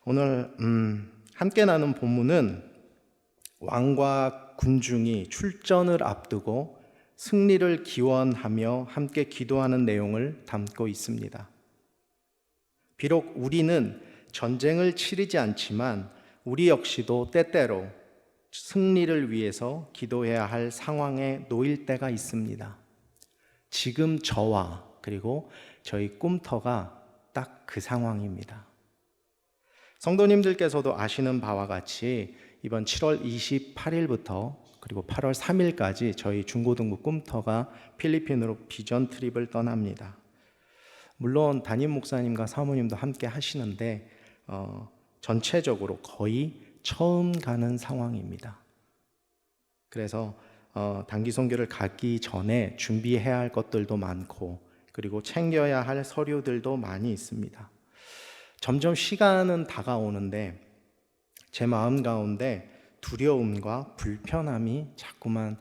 오늘 함께 나눈 본문은 왕과 군중이 출전을 앞두고 승리를 기원하며 함께 기도하는 내용을 담고 있습니다. 비록 우리는 전쟁을 치르지 않지만 우리 역시도 때때로 승리를 위해서 기도해야 할 상황에 놓일 때가 있습니다. 지금 저와 그리고 저희 꿈터가 딱 그 상황입니다. 성도님들께서도 아시는 바와 같이 이번 7월 28일부터 그리고 8월 3일까지 저희 중고등부 꿈터가 필리핀으로 비전 트립을 떠납니다. 물론 담임 목사님과 사모님도 함께 하시는데 전체적으로 거의 처음 가는 상황입니다. 그래서 단기 선교를 가기 전에 준비해야 할 것들도 많고 그리고 챙겨야 할 서류들도 많이 있습니다. 점점 시간은 다가오는데 제 마음 가운데 두려움과 불편함이 자꾸만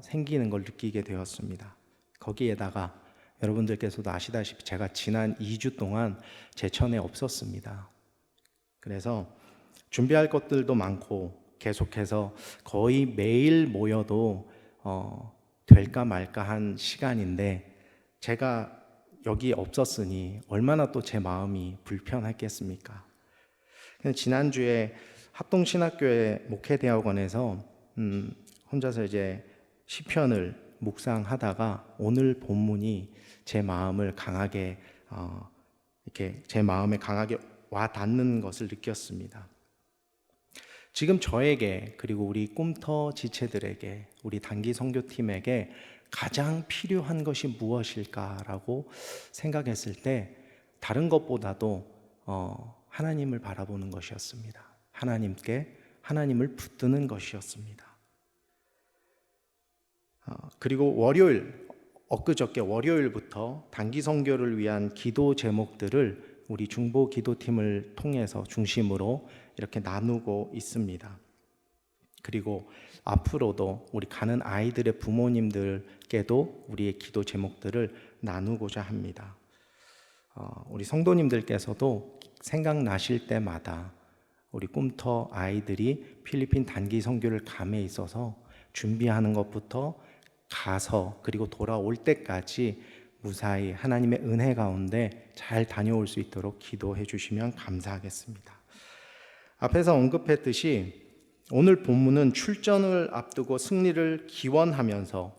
생기는 걸 느끼게 되었습니다. 거기에다가 여러분들께서도 아시다시피 제가 지난 2주 동안 제천에 없었습니다. 그래서 준비할 것들도 많고 계속해서 거의 매일 모여도 될까 말까 한 시간인데 제가 여기 없었으니 얼마나 또 제 마음이 불편했겠습니까? 지난주에 합동신학교회 목회대학원에서 혼자서 이제 시편을 묵상하다가 오늘 본문이 제 마음을 강하게 이렇게 제 마음에 강하게 와 닿는 것을 느꼈습니다. 지금 저에게 그리고 우리 꿈터 지체들에게 우리 단기 선교팀에게 가장 필요한 것이 무엇일까라고 생각했을 때 다른 것보다도 하나님을 바라보는 것이었습니다. 하나님을 붙드는 것이었습니다. 그리고 엊그저께 월요일부터 단기 선교를 위한 기도 제목들을 우리 중보 기도팀을 통해서 중심으로 이렇게 나누고 있습니다. 그리고 앞으로도 우리 가는 아이들의 부모님들께도 우리의 기도 제목들을 나누고자 합니다. 우리 성도님들께서도 생각나실 때마다 우리 꿈터 아이들이 필리핀 단기 선교를 감에 있어서 준비하는 것부터 가서 그리고 돌아올 때까지 무사히 하나님의 은혜 가운데 잘 다녀올 수 있도록 기도해 주시면 감사하겠습니다. 앞에서 언급했듯이 오늘 본문은 출전을 앞두고 승리를 기원하면서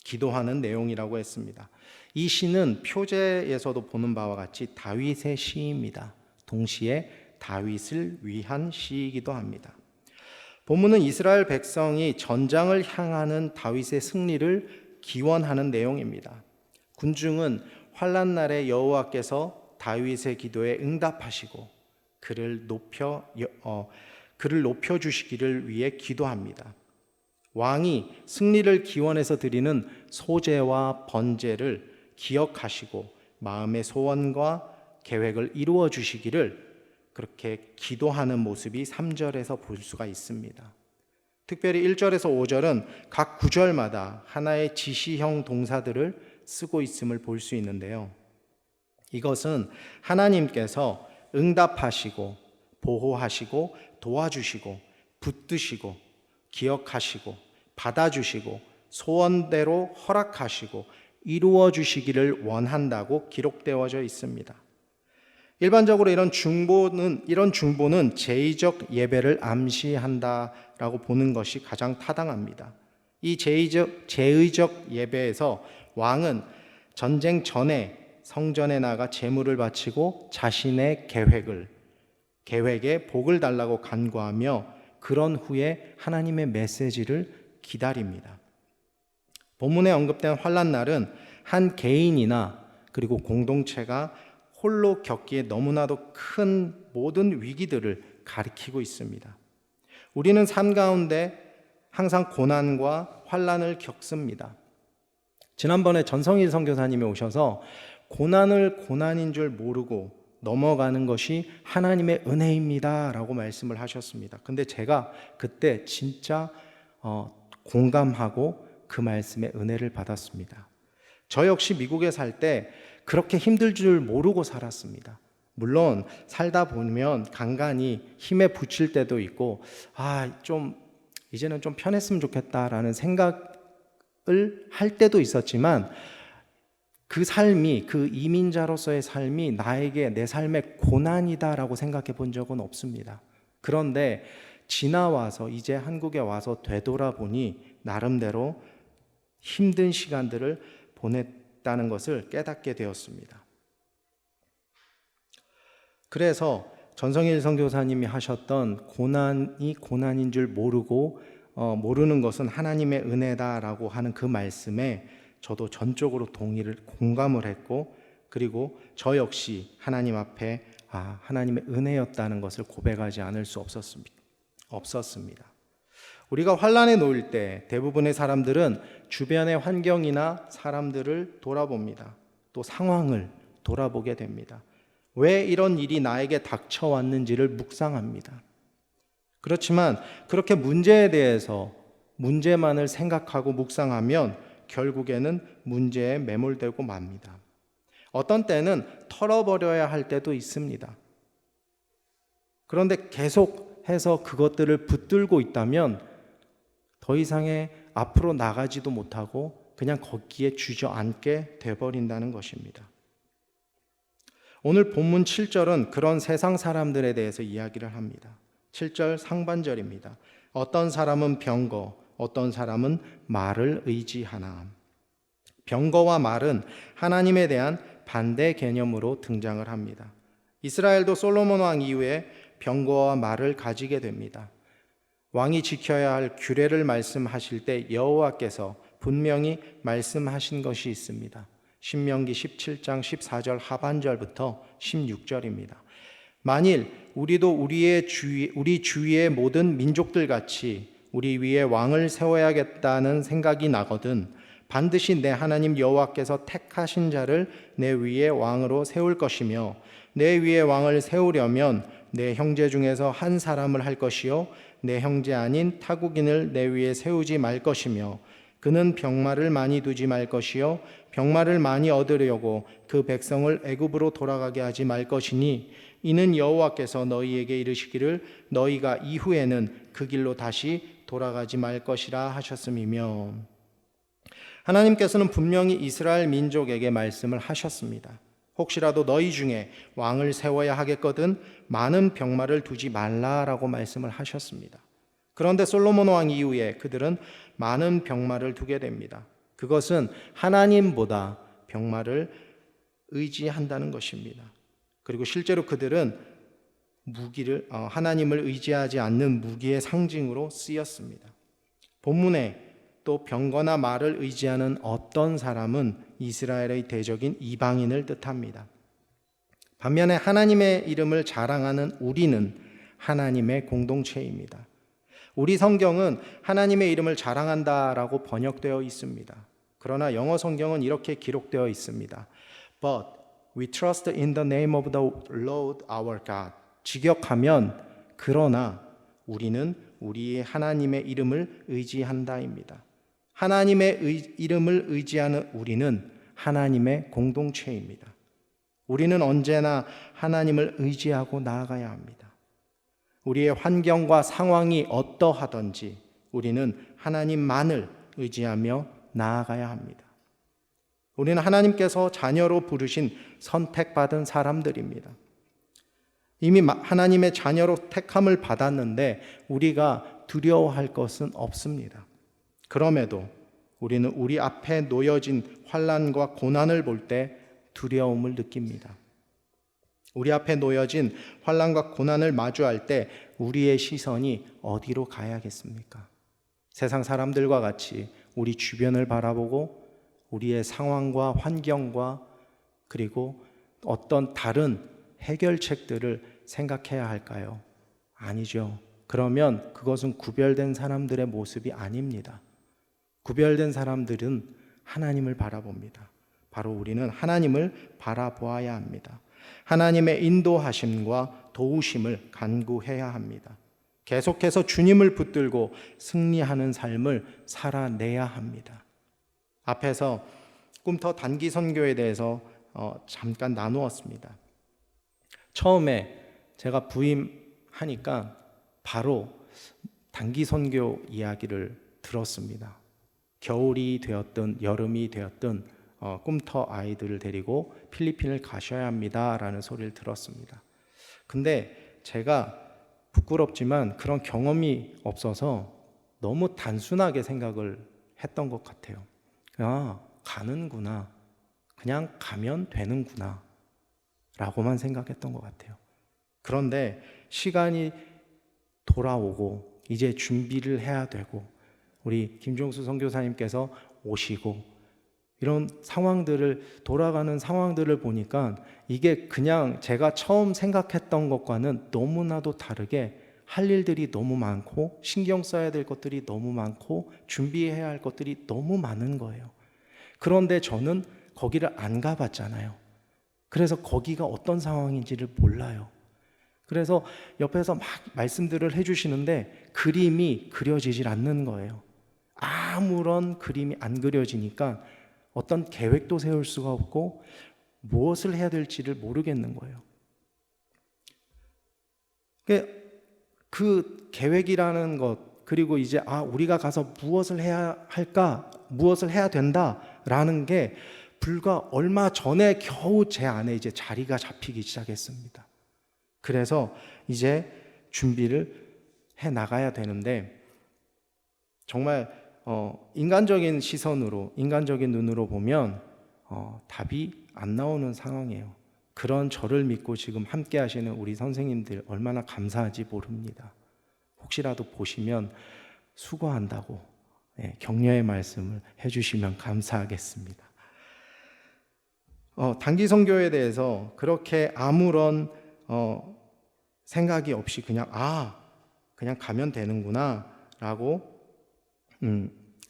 기도하는 내용이라고 했습니다. 이 시는 표제에서도 보는 바와 같이 다윗의 시입니다. 동시에 다윗을 위한 시이기도 합니다. 본문은 이스라엘 백성이 전장을 향하는 다윗의 승리를 기원하는 내용입니다. 군중은 환난 날에 여호와께서 다윗의 기도에 응답하시고 그를 높여 주시기를 위해 기도합니다. 왕이 승리를 기원해서 드리는 소제와 번제를 기억하시고 마음의 소원과 계획을 이루어 주시기를 그렇게 기도하는 모습이 3절에서 볼 수가 있습니다. 특별히 1절에서 5절은 각 구절마다 하나의 지시형 동사들을 쓰고 있음을 볼 수 있는데요. 이것은 하나님께서 응답하시고 보호하시고 도와주시고 붙드시고 기억하시고 받아주시고 소원대로 허락하시고 이루어 주시기를 원한다고 기록되어져 있습니다. 일반적으로 이런 중보는 제의적 예배를 암시한다라고 보는 것이 가장 타당합니다. 이 제의적 예배에서 왕은 전쟁 전에 성전에 나가 제물을 바치고 자신의 계획에 복을 달라고 간구하며 그런 후에 하나님의 메시지를 기다립니다. 본문에 언급된 환난 날은 한 개인이나 그리고 공동체가 홀로 겪기에 너무나도 큰 모든 위기들을 가리키고 있습니다. 우리는 삶 가운데 항상 고난과 환난을 겪습니다. 지난번에 전성일 선교사님이 오셔서 고난을 고난인 줄 모르고 넘어가는 것이 하나님의 은혜입니다 라고 말씀을 하셨습니다. 근데 제가 그때 진짜 공감하고 그 말씀에 은혜를 받았습니다. 저 역시 미국에 살 때 그렇게 힘들 줄 모르고 살았습니다. 물론 살다 보면 간간히 힘에 부칠 때도 있고 좀 이제는 좀 편했으면 좋겠다라는 생각을 할 때도 있었지만 그 삶이, 그 이민자로서의 삶이 나에게 내 삶의 고난이다라고 생각해 본 적은 없습니다. 그런데 지나와서 이제 한국에 와서 되돌아보니 나름대로 힘든 시간들을 보냈다는 것을 깨닫게 되었습니다. 그래서 전성일 선교사님이 하셨던 고난이 고난인 줄 모르고 모르는 것은 하나님의 은혜다라고 하는 그 말씀에 저도 전적으로 공감을 했고, 그리고 저 역시 하나님 앞에 하나님의 은혜였다는 것을 고백하지 않을 수 없었습니다. 우리가 환난에 놓일 때 대부분의 사람들은 주변의 환경이나 사람들을 돌아봅니다. 또 상황을 돌아보게 됩니다. 왜 이런 일이 나에게 닥쳐왔는지를 묵상합니다. 그렇지만 그렇게 문제에 대해서 문제만을 생각하고 묵상하면 결국에는 문제에 매몰되고 맙니다. 어떤 때는 털어버려야 할 때도 있습니다. 그런데 계속해서 그것들을 붙들고 있다면 더 이상의 앞으로 나가지도 못하고 그냥 거기에 주저앉게 돼버린다는 것입니다. 오늘 본문 7절은 그런 세상 사람들에 대해서 이야기를 합니다. 7절 상반절입니다. 어떤 사람은 병거, 어떤 사람은 말을 의지하나. 병거와 말은 하나님에 대한 반대 개념으로 등장을 합니다. 이스라엘도 솔로몬 왕 이후에 병거와 말을 가지게 됩니다. 왕이 지켜야 할 규례를 말씀하실 때 여호와께서 분명히 말씀하신 것이 있습니다. 신명기 17장 14절 하반절부터 16절입니다. 만일 우리도 우리 주위의 모든 민족들 같이 우리 위에 왕을 세워야겠다는 생각이 나거든 반드시 내 하나님 여호와께서 택하신 자를 내 위에 왕으로 세울 것이며 내 위에 왕을 세우려면 내 형제 중에서 한 사람을 할 것이요 내 형제 아닌 타국인을 내 위에 세우지 말 것이며 그는 병마를 많이 두지 말 것이요 병마를 많이 얻으려고 그 백성을 애굽으로 돌아가게 하지 말 것이니 이는 여호와께서 너희에게 이르시기를 너희가 이후에는 그 길로 다시 돌아가지 말 것이라 하셨음이며. 하나님께서는 분명히 이스라엘 민족에게 말씀을 하셨습니다. 혹시라도 너희 중에 왕을 세워야 하겠거든 많은 병마를 두지 말라라고 말씀을 하셨습니다. 그런데 솔로몬 왕 이후에 그들은 많은 병마를 두게 됩니다. 그것은 하나님보다 병마를 의지한다는 것입니다. 그리고 실제로 그들은 하나님을 의지하지 않는 무기의 상징으로 쓰였습니다. 본문에 또 병거나 말을 의지하는 어떤 사람은 이스라엘의 대적인 이방인을 뜻합니다. 반면에 하나님의 이름을 자랑하는 우리는 하나님의 공동체입니다. 우리 성경은 하나님의 이름을 자랑한다라고 번역되어 있습니다. 그러나 영어 성경은 이렇게 기록되어 있습니다. But we trust in the name of the Lord our God. 직역하면 그러나 우리는 우리의 하나님의 이름을 의지한다입니다. 하나님의 이름을 의지하는 우리는 하나님의 공동체입니다. 우리는 언제나 하나님을 의지하고 나아가야 합니다. 우리의 환경과 상황이 어떠하든지 우리는 하나님만을 의지하며 나아가야 합니다. 우리는 하나님께서 자녀로 부르신 선택받은 사람들입니다. 이미 하나님의 자녀로 택함을 받았는데 우리가 두려워할 것은 없습니다. 그럼에도 우리는 우리 앞에 놓여진 환난과 고난을 볼 때 두려움을 느낍니다. 우리 앞에 놓여진 환난과 고난을 마주할 때 우리의 시선이 어디로 가야겠습니까? 세상 사람들과 같이 우리 주변을 바라보고 우리의 상황과 환경과 그리고 어떤 다른 해결책들을 생각해야 할까요? 아니죠. 그러면 그것은 구별된 사람들의 모습이 아닙니다. 구별된 사람들은 하나님을 바라봅니다. 바로 우리는 하나님을 바라보아야 합니다. 하나님의 인도하심과 도우심을 간구해야 합니다. 계속해서 주님을 붙들고 승리하는 삶을 살아내야 합니다. 앞에서 꿈터 단기 선교에 대해서 잠깐 나누었습니다. 처음에 제가 부임하니까 바로 단기 선교 이야기를 들었습니다. 겨울이 되었든 여름이 되었든 꿈터 아이들을 데리고 필리핀을 가셔야 합니다 라는 소리를 들었습니다. 근데 제가 부끄럽지만 그런 경험이 없어서 너무 단순하게 생각을 했던 것 같아요. 가는구나, 그냥 가면 되는구나 라고만 생각했던 것 같아요. 그런데 시간이 돌아오고 이제 준비를 해야 되고 우리 김종수 선교사님께서 오시고 이런 상황들을, 돌아가는 상황들을 보니까 이게 그냥 제가 처음 생각했던 것과는 너무나도 다르게 할 일들이 너무 많고 신경 써야 될 것들이 너무 많고 준비해야 할 것들이 너무 많은 거예요. 그런데 저는 거기를 안 가봤잖아요. 그래서 거기가 어떤 상황인지를 몰라요. 그래서 옆에서 막 말씀들을 해주시는데 그림이 그려지질 않는 거예요. 아무런 그림이 안 그려지니까 어떤 계획도 세울 수가 없고 무엇을 해야 될지를 모르겠는 거예요. 그 계획이라는 것, 그리고 이제 우리가 가서 무엇을 해야 할까, 무엇을 해야 된다라는 게 불과 얼마 전에 겨우 제 안에 이제 자리가 잡히기 시작했습니다. 그래서 이제 준비를 해 나가야 되는데 정말 인간적인 시선으로, 인간적인 눈으로 보면 답이 안 나오는 상황이에요. 그런 저를 믿고 지금 함께 하시는 우리 선생님들 얼마나 감사한지 모릅니다. 혹시라도 보시면 수고한다고 격려의 말씀을 해주시면 감사하겠습니다. 단기 선교에 대해서 그렇게 아무런 생각이 없이 그냥 가면 되는구나 라고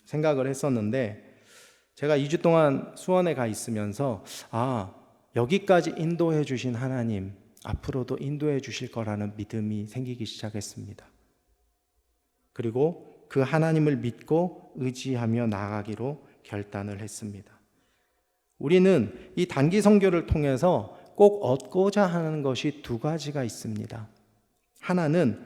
생각을 했었는데, 제가 2주 동안 수원에 가 있으면서 여기까지 인도해 주신 하나님 앞으로도 인도해 주실 거라는 믿음이 생기기 시작했습니다. 그리고 그 하나님을 믿고 의지하며 나아가기로 결단을 했습니다. 우리는 이 단기 선교를 통해서 꼭 얻고자 하는 것이 두 가지가 있습니다. 하나는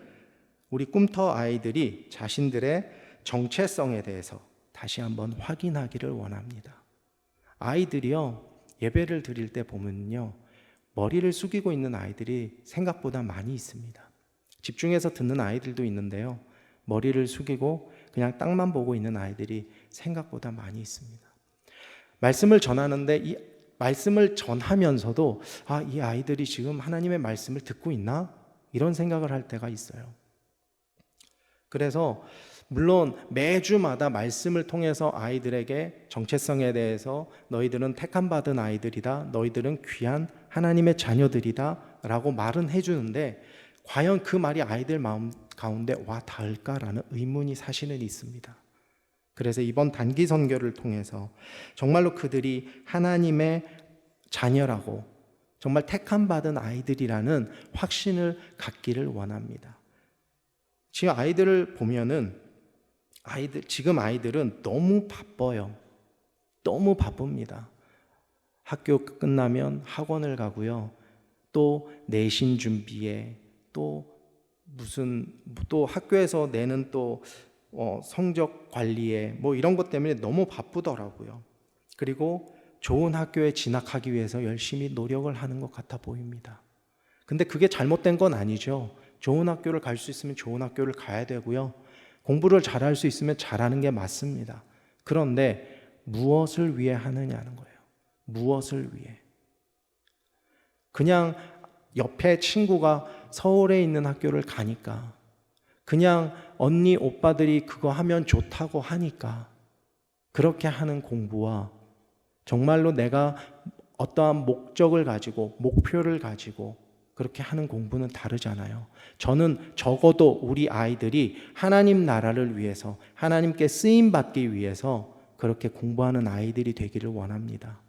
우리 꿈터 아이들이 자신들의 정체성에 대해서 다시 한번 확인하기를 원합니다. 아이들이요, 예배를 드릴 때 보면요, 머리를 숙이고 있는 아이들이 생각보다 많이 있습니다. 집중해서 듣는 아이들도 있는데요, 머리를 숙이고 그냥 땅만 보고 있는 아이들이 생각보다 많이 있습니다. 말씀을 전하는데 이 말씀을 전하면서도 이 아이들이 지금 하나님의 말씀을 듣고 있나? 이런 생각을 할 때가 있어요. 그래서 물론 매주마다 말씀을 통해서 아이들에게 정체성에 대해서 너희들은 택함받은 아이들이다, 너희들은 귀한 하나님의 자녀들이다 라고 말은 해주는데 과연 그 말이 아이들 마음 가운데 와 닿을까라는 의문이 사실은 있습니다. 그래서 이번 단기 선교를 통해서 정말로 그들이 하나님의 자녀라고, 정말 택함받은 아이들이라는 확신을 갖기를 원합니다. 지금 아이들을 보면은 지금 아이들은 너무 바빠요. 너무 바쁩니다. 학교 끝나면 학원을 가고요. 또 내신 준비에 또 학교에서 내는 또 성적 관리에 이런 것 때문에 너무 바쁘더라고요. 그리고 좋은 학교에 진학하기 위해서 열심히 노력을 하는 것 같아 보입니다. 근데 그게 잘못된 건 아니죠. 좋은 학교를 갈 수 있으면 좋은 학교를 가야 되고요. 공부를 잘할 수 있으면 잘하는 게 맞습니다. 그런데 무엇을 위해 하느냐는 거예요. 무엇을 위해. 그냥 옆에 친구가 서울에 있는 학교를 가니까, 그냥 언니 오빠들이 그거 하면 좋다고 하니까 그렇게 하는 공부와 정말로 내가 어떠한 목적을 가지고 목표를 가지고 그렇게 하는 공부는 다르잖아요. 저는 적어도 우리 아이들이 하나님 나라를 위해서, 하나님께 쓰임받기 위해서 그렇게 공부하는 아이들이 되기를 원합니다.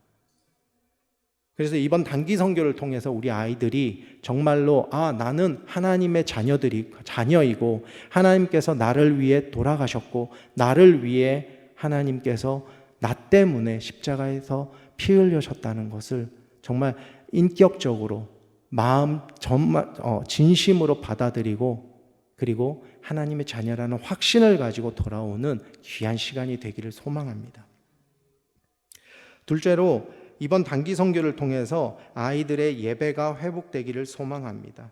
그래서 이번 단기 선교를 통해서 우리 아이들이 정말로 나는 하나님의 자녀이고 하나님께서 나를 위해 돌아가셨고 나를 위해 하나님께서 나 때문에 십자가에서 피 흘리셨다는 것을 정말 인격적으로 마음 정말 진심으로 받아들이고 그리고 하나님의 자녀라는 확신을 가지고 돌아오는 귀한 시간이 되기를 소망합니다. 둘째로 이번 단기 선교를 통해서 아이들의 예배가 회복되기를 소망합니다.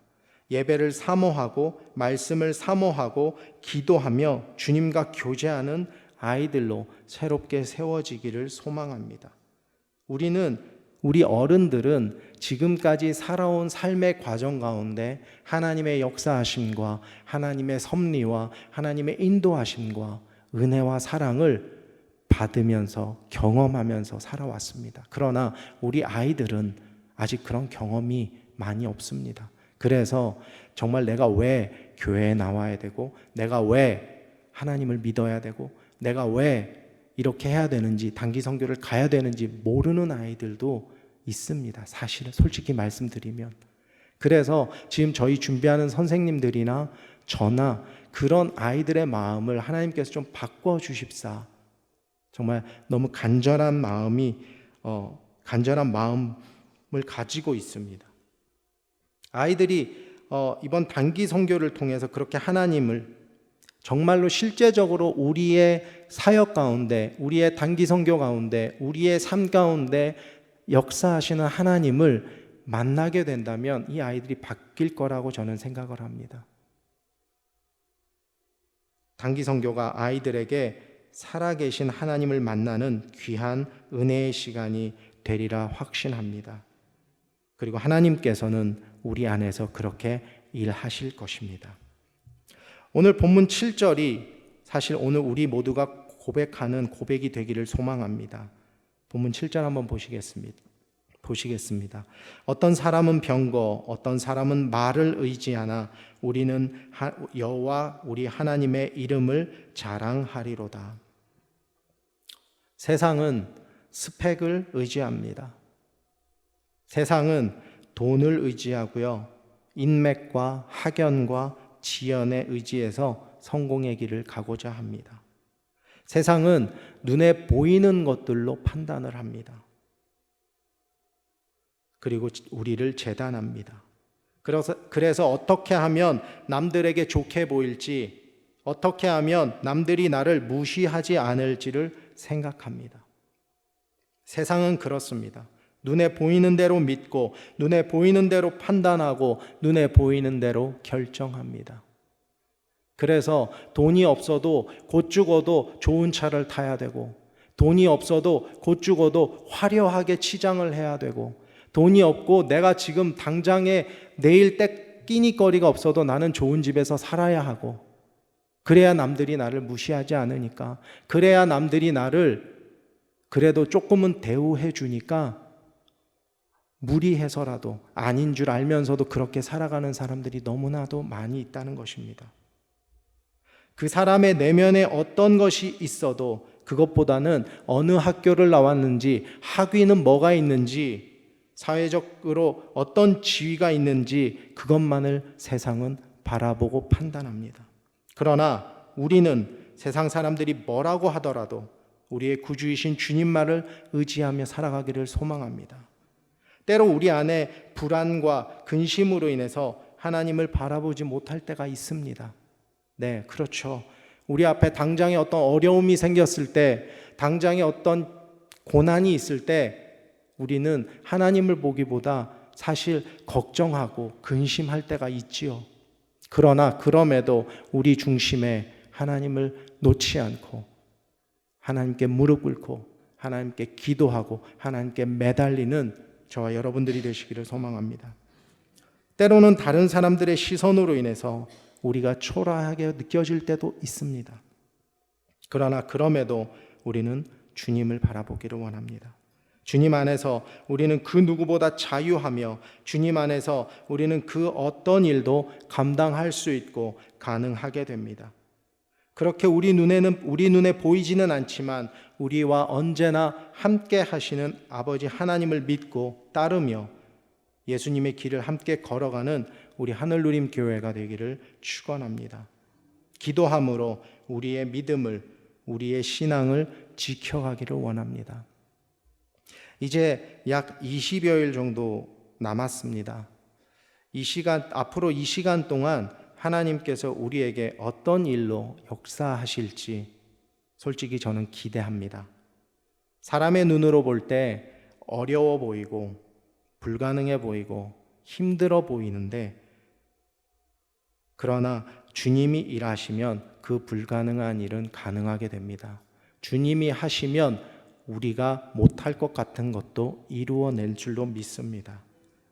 예배를 사모하고 말씀을 사모하고 기도하며 주님과 교제하는 아이들로 새롭게 세워지기를 소망합니다. 우리 어른들은 지금까지 살아온 삶의 과정 가운데 하나님의 역사하심과 하나님의 섭리와 하나님의 인도하심과 은혜와 사랑을 받으면서 경험하면서 살아왔습니다. 그러나 우리 아이들은 아직 그런 경험이 많이 없습니다. 그래서 정말 내가 왜 교회에 나와야 되고 내가 왜 하나님을 믿어야 되고 내가 왜 이렇게 해야 되는지 단기 선교를 가야 되는지 모르는 아이들도 있습니다. 사실은 솔직히 말씀드리면. 그래서 지금 저희 준비하는 선생님들이나 저나 그런 아이들의 마음을 하나님께서 좀 바꿔주십사. 정말 너무 간절한 마음을 가지고 있습니다. 아이들이 이번 단기 선교를 통해서 그렇게 하나님을 정말로 실제적으로 우리의 사역 가운데, 우리의 단기 선교 가운데, 우리의 삶 가운데 역사하시는 하나님을 만나게 된다면 이 아이들이 바뀔 거라고 저는 생각을 합니다. 단기 선교가 아이들에게 살아계신 하나님을 만나는 귀한 은혜의 시간이 되리라 확신합니다. 그리고 하나님께서는 우리 안에서 그렇게 일하실 것입니다. 오늘 본문 7절이 사실 오늘 우리 모두가 고백하는 고백이 되기를 소망합니다. 본문 7절 한번 보시겠습니다. 어떤 사람은 병거, 어떤 사람은 말을 의지하나 우리는 여호와 우리 하나님의 이름을 자랑하리로다. 세상은 스펙을 의지합니다. 세상은 돈을 의지하고요. 인맥과 학연과 지연에 의지해서 성공의 길을 가고자 합니다. 세상은 눈에 보이는 것들로 판단을 합니다. 그리고 우리를 재단합니다. 그래서 어떻게 하면 남들에게 좋게 보일지, 어떻게 하면 남들이 나를 무시하지 않을지를 생각합니다. 세상은 그렇습니다. 눈에 보이는 대로 믿고 눈에 보이는 대로 판단하고 눈에 보이는 대로 결정합니다. 그래서 돈이 없어도 곧 죽어도 좋은 차를 타야 되고 돈이 없어도 곧 죽어도 화려하게 치장을 해야 되고 돈이 없고 내가 지금 당장에 내일 끼니거리가 없어도 나는 좋은 집에서 살아야 하고 그래야 남들이 나를 무시하지 않으니까 그래야 남들이 나를 그래도 조금은 대우해 주니까 무리해서라도 아닌 줄 알면서도 그렇게 살아가는 사람들이 너무나도 많이 있다는 것입니다. 그 사람의 내면에 어떤 것이 있어도 그것보다는 어느 학교를 나왔는지, 학위는 뭐가 있는지, 사회적으로 어떤 지위가 있는지 그것만을 세상은 바라보고 판단합니다. 그러나 우리는 세상 사람들이 뭐라고 하더라도 우리의 구주이신 주님만을 의지하며 살아가기를 소망합니다. 때로 우리 안에 불안과 근심으로 인해서 하나님을 바라보지 못할 때가 있습니다. 네, 그렇죠. 우리 앞에 당장에 어떤 어려움이 생겼을 때, 당장에 어떤 고난이 있을 때 우리는 하나님을 보기보다 사실 걱정하고 근심할 때가 있지요. 그러나 그럼에도 우리 중심에 하나님을 놓지 않고 하나님께 무릎 꿇고 하나님께 기도하고 하나님께 매달리는 저와 여러분들이 되시기를 소망합니다. 때로는 다른 사람들의 시선으로 인해서 우리가 초라하게 느껴질 때도 있습니다. 그러나 그럼에도 우리는 주님을 바라보기를 원합니다. 주님 안에서 우리는 그 누구보다 자유하며 주님 안에서 우리는 그 어떤 일도 감당할 수 있고 가능하게 됩니다. 그렇게 우리 눈에 보이지는 않지만 우리와 언제나 함께 하시는 아버지 하나님을 믿고 따르며 예수님의 길을 함께 걸어가는 우리 하늘누림 교회가 되기를 축원합니다. 기도함으로 우리의 믿음을, 우리의 신앙을 지켜가기를 원합니다. 이제 약 20여일 정도 남았습니다. 앞으로 이 시간 동안 하나님께서 우리에게 어떤 일로 역사하실지 솔직히 저는 기대합니다. 사람의 눈으로 볼 때 어려워 보이고 불가능해 보이고 힘들어 보이는데, 그러나 주님이 일하시면 그 불가능한 일은 가능하게 됩니다. 주님이 하시면 우리가 못할 것 같은 것도 이루어낼 줄로 믿습니다.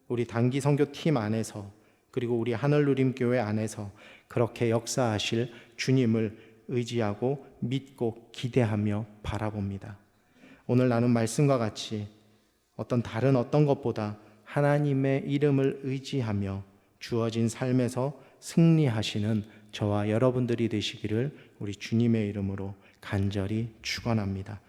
우리 단기 선교팀 안에서, 그리고 우리 하늘누림교회 안에서 그렇게 역사하실 주님을 의지하고 믿고 기대하며 바라봅니다. 오늘 나눈 말씀과 같이 다른 어떤 것보다 하나님의 이름을 의지하며 주어진 삶에서 승리하시는 저와 여러분들이 되시기를 우리 주님의 이름으로 간절히 축원합니다.